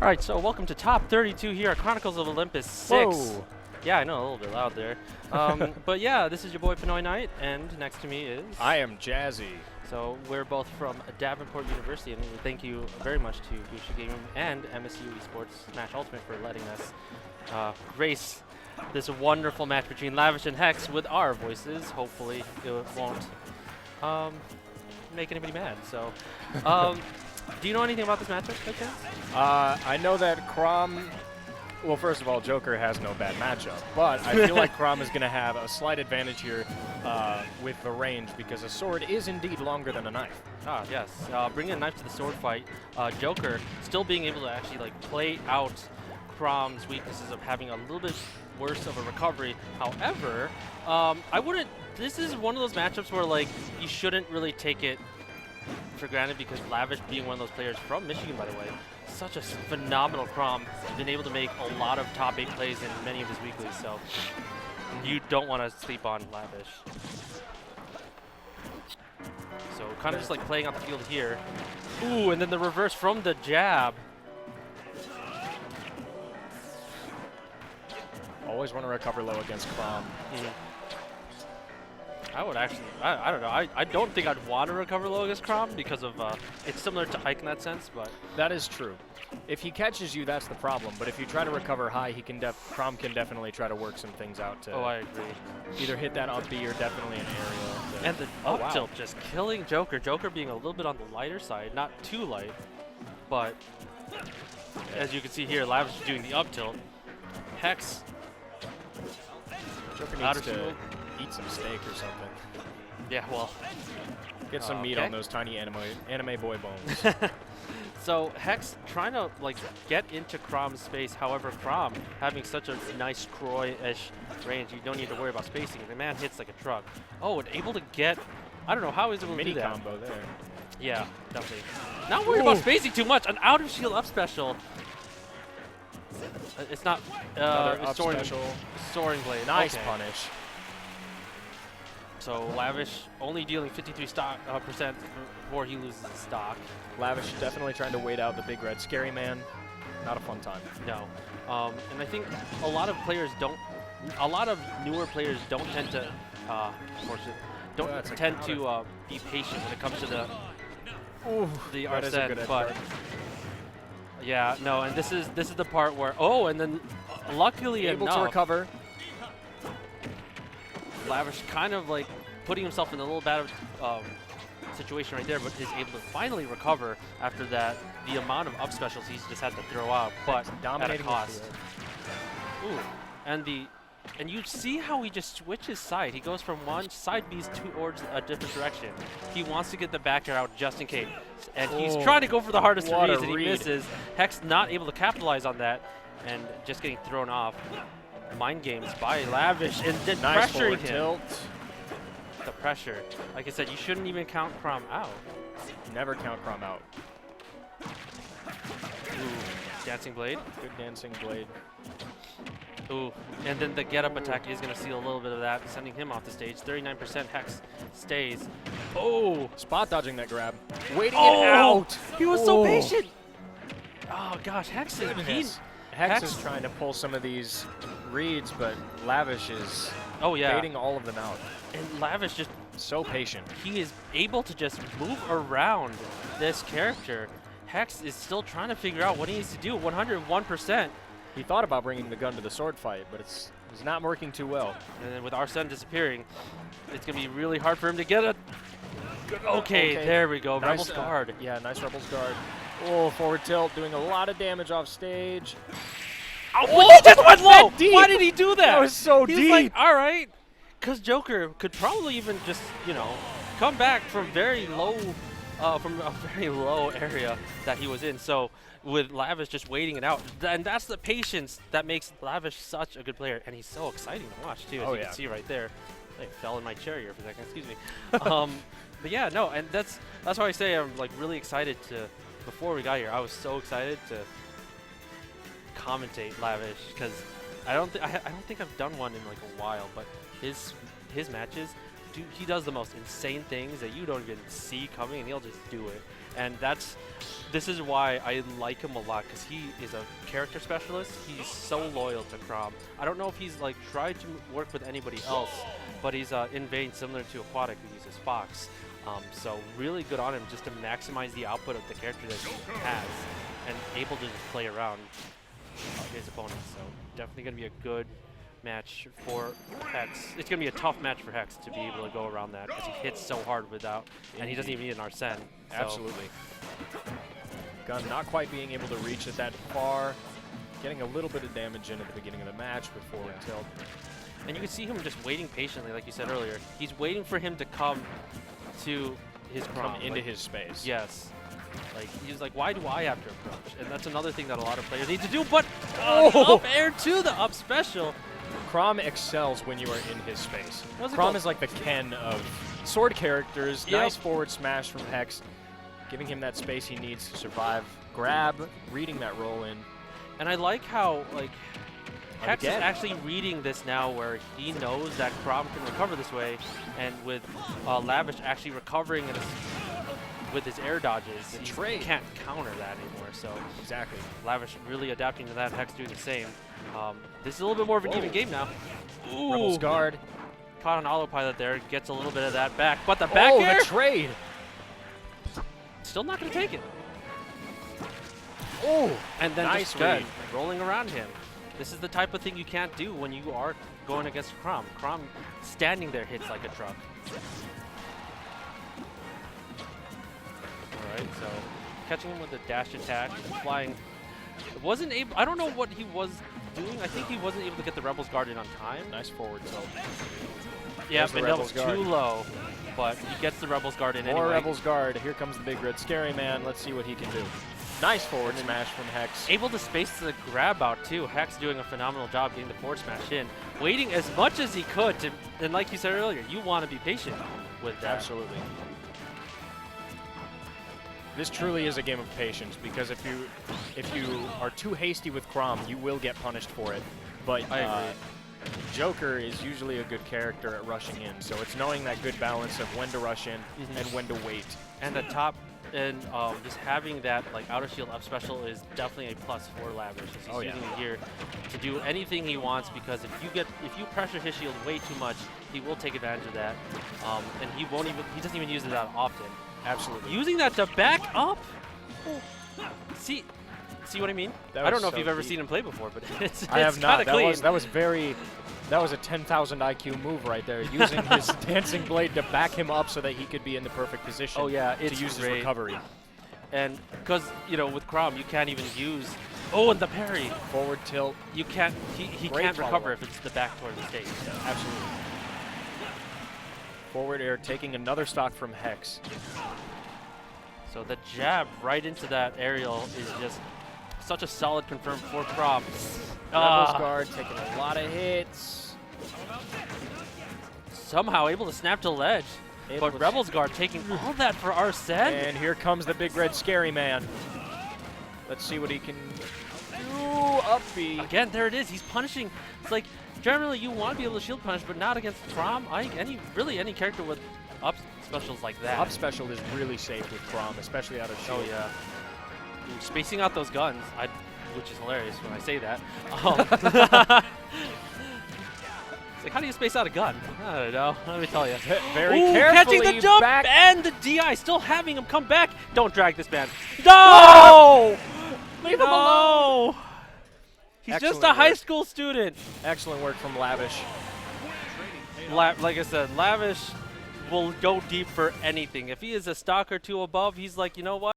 All right, so welcome to Top 32 here at Chronicles of Olympus 6. Whoa. Yeah, I know, a little bit loud there. But yeah, this is your boy Pinoy Knight, and next to me is... I am Jazzy. So we're both from Davenport University, and we thank you very much to GooshiGaming and MSU Esports Smash Ultimate for letting us race this wonderful match between Lavish and Hex with our voices. Hopefully it won't make anybody mad. So, do you know anything about this matchup, by chance? I know that Chrom, well, first of all, Joker has no bad matchup, but I feel like Chrom is going to have a slight advantage here with the range because a sword is indeed longer than a knife. Ah, yes. Bringing a knife to the sword fight, Joker still being able to actually like play out Chrom's weaknesses of having a little bit worse of a recovery. However, I wouldn't. This is one of those matchups where like you shouldn't really take it for granted because Lavish, being one of those players from Michigan, by the way, such a phenomenal Chrom, been able to make a lot of top 8 plays in many of his weeklies. So you don't want to sleep on Lavish. So kind of just like playing out the field here. Ooh, and then the reverse from the jab. Always want to recover low against Chrom. I would actually, I don't know, I don't think I'd want to recover low against Chrom because of, it's similar to Ike in that sense, but. That is true. If he catches you, that's the problem. But if you try to recover high, Chrom can definitely try to work some things out to I agree. either hit that up B or definitely an aerial. And the up tilt just killing Joker. Joker being a little bit on the lighter side, not too light, but as you can see here, Lavish is doing the up tilt. Hex. Joker needs to eat some steak or something. Yeah, well. Get some meat on those tiny anime boy bones. So Hex trying to like get into Chrom's space. However, Chrom having such a nice Croy-ish range, you don't need to worry about spacing. The man hits like a truck. Oh, and able to get, I don't know how he's able to do that. Mini combo there. Yeah, definitely. Not worried about spacing too much. An out of shield up special. It's not Up soaring, special. soaring blade. Nice Okay. punish. So Lavish only dealing 53% before he loses his stock. Lavish definitely trying to wait out the big red scary man. Not a fun time. No. And I think a lot of players don't, a lot of newer players don't tend to, be patient when it comes to the Arsene, but yeah, no, and this is the part where, and then luckily able enough, to recover. Lavish kind of like putting himself in a little bad situation right there, but is able to finally recover after that. The amount of up specials he's just had to throw out, but at a cost. Ooh, and you see how he just switches side. He goes from one side B's towards a different direction. He wants to get the back air out just in case, and he's trying to go for the hardest of reads, and he misses. Hex not able to capitalize on that, and just getting thrown off. Mind games by Lavish and then pressuring him. Tilt. The pressure. Like I said, you shouldn't even count Chrom out. Never count Chrom out. Ooh, dancing blade. Good dancing blade. Ooh, and then the get-up attack is going to seal a little bit of that, sending him off the stage. 39% Hex stays. Oh! Spot dodging that grab. Waiting it out! He was so patient! Oh gosh, Hex is... Hex is trying to pull some of these reads, but Lavish is baiting all of them out. And Lavish just so patient. He is able to just move around this character. Hex is still trying to figure out what he needs to do. 101%. He thought about bringing the gun to the sword fight, but it's not working too well. And then with Arsene disappearing, it's going to be really hard for him to get it. Okay, there we go. Nice, Rebel's guard. Yeah, nice Rebel's guard. Oh, forward tilt, doing a lot of damage off stage. Oh, he just went low! Why did he do that? That was so deep. He's like, all right. Because Joker could probably even just, come back from very low, from a very low area that he was in. So with Lavish just waiting it out, and that's the patience that makes Lavish such a good player. And he's so exciting to watch, too, as you can see right there. I fell in my chair here for a second, excuse me. But yeah, no, and that's why I say I'm like really excited to, before we got here, I was so excited to commentate Lavish because I don't think I've done one in like a while, but his matches, he does the most insane things that you don't even see coming, and he'll just do it. And this is why I like him a lot, because he is a character specialist. He's so loyal to Chrom. I don't know if he's like tried to work with anybody else, but he's in vein similar to Aquatic, who uses Fox. So really good on him just to maximize the output of the character that he has, and able to just play around his opponents. So definitely going to be a good match for Hex. It's going to be a tough match for Hex to be able to go around that, because he hits so hard without, and he doesn't even need an Arsene. So. Absolutely. Gun not quite being able to reach it that far, getting a little bit of damage in at the beginning of the match with forward tilt. And you can see him just waiting patiently, like you said earlier. He's waiting for him to come to his Chrom. Come into his space. Yes. Like, he's like, why do I have to approach? And that's another thing that a lot of players need to do, but up air to the up special. Chrom excels when you are in his space. Chrom is like the Ken of sword characters. Yep. Nice forward smash from Hex, giving him that space he needs to survive. Grab, reading that roll in. And I like how, like, Hex is actually reading this now, where he knows that Chrom can recover this way, and with Lavish actually recovering with his air dodges, he can't counter that anymore. So exactly, Lavish really adapting to that. Hex doing the same. This is a little bit more of an even game now. Ooh. Rebel's guard caught on autopilot there, gets a little bit of that back, but the back air, the trade, still not going to take it. Oh, and then nice just rolling around him. This is the type of thing you can't do when you are going against Chrom. Chrom standing there hits like a truck. All right, so catching him with a dash attack, flying. Wasn't able. I don't know what he was doing. I think he wasn't able to get the Rebel's guard in on time. Nice forward tilt. Yeah, but that was too low. But he gets the Rebel's guard in anyway. More Rebel's guard. Here comes the big red scary man. Let's see what he can do. Nice forward smash from Hex. Able to space the grab out too. Hex doing a phenomenal job getting the forward smash in. Waiting as much as he could to, and like you said earlier, you want to be patient with that. Absolutely. This truly is a game of patience, because if you are too hasty with Chrom, you will get punished for it. But I agree. Joker is usually a good character at rushing in, so it's knowing that good balance of when to rush in and when to wait. And the top, and just having that like outer shield up special is definitely a plus for Lavish. He's using it here to do anything he wants, because if you pressure his shield way too much, he will take advantage of that, and he doesn't even use it that often. Absolutely. Using that to back up. See what I mean? I don't know if you've ever seen him play before, but it's I have not. That was a 10,000 IQ move right there, using his dancing blade to back him up so that he could be in the perfect position to use his recovery. And because, with Chrom, you can't even use... Oh, and the parry. Forward tilt. You can't... He can't recover if it's the back toward the stage. So. Absolutely. Forward air taking another stock from Hex. So the jab right into that aerial is just such a solid confirm for Chrom. Rebel's guard taking a lot of hits. Somehow able to snap to ledge. But Rebel's guard taking all that for Arsene. And here comes the big red scary man. Let's see what he can do. Up B. Again, there it is. He's punishing. It's like, generally you want to be able to shield punish, but not against Chrom. Any character with up specials like that. Up special is really safe with Chrom, especially out of shield. Oh yeah. Ooh, spacing out those guns, which is hilarious when I say that. It's like, how do you space out a gun? I don't know. Let me tell you. Very carefully catching the jump back. And the DI, still having him come back. Don't drag this man. No! Leave him alone. He's just a high school student. Excellent work from Lavish. Like I said, Lavish will go deep for anything. If he is a stock or two above, he's like, you know what?